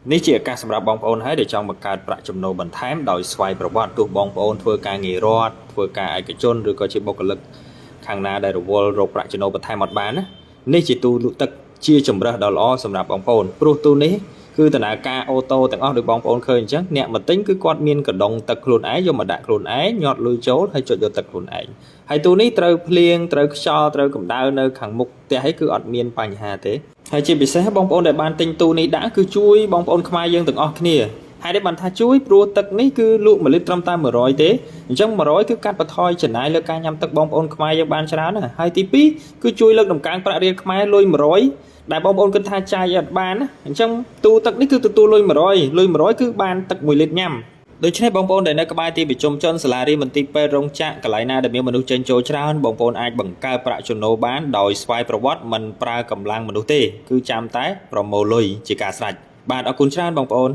នេះជាឱកាសសម្រាប់បងប្អូនហើយដែលចង់បង្កើតប្រាក់ចំណូលបន្ថែមដោយស្វ័យប្រវត្តិទោះបងប្អូនធ្វើការងាររដ្ឋធ្វើការឯកជនឬក៏ជាបុគ្គលិកខាងណាដែលរវល់រកប្រាក់ចំណូលបន្ថែមអត់បានណានេះជាទូលក់ទឹកជាជំរើសដ៏ល្អសម្រាប់បងប្អូនព្រោះទូនេះគឺដំណើរការអូតូទាំងអស់ដោយបងប្អូនឃើញអញ្ចឹងអ្នកមកទិញគឺគាត់មានកដុងទឹកខ្លួនឯងយកមកដាក់ខ្លួនឯងញាត់លុយចូលហើយចុចយកទឹកខ្លួនឯងហើយទូនេះត្រូវភ្លៀងត្រូវខ្យល់ត្រូវកម្ដៅនៅខាងមុខផ្ទះហើយគឺអត់មានបញ្ហាទេហើយជាពិសេសបងប្អូនដែលបានទិញទូនេះដាក់គឺជួយបងប្អូនខ្មែរយើងទាំងអស់គ្នាហើយដែលបានថាជួយព្រោះទឹកនេះគឺលក់1លីត្រត្រឹមតែ100ទេអញ្ចឹង100គឺកាត់បន្ថយចំណាយលើការញ៉ាំទឹកបងប្អូនខ្មែរយើងបានច្រើនណាស់ហើយទី2គឺជួយលើកតម្កើងប្រាក់រៀលខ្មែរលុយ100ដែលបងប្អូនគិតថាចាយអត់បានណាអញ្ចឹងទូទឹកនេះគឺទទួលលុយ100គឺបានទឹក1លីត្រញ៉ាំដូច្នេះបងប្អូនដែលនៅក្បែរទីប្រជុំជនសាលារៀនមន្ទីរពេទ្យរោងចក្រកន្លែងណាដែលមានមនុស្សចេញចូលច្រើនបងប្អូនអាចបង្កើតប្រាក់ចំណូលបានដោយស្វ័យប្រវត្តិមិនប្រើកម្លាំងមនុស្សទេគឺចាំតែប្រមូលលុយជាការស្រេចបាទអរគុណច្រើនបងប្អូន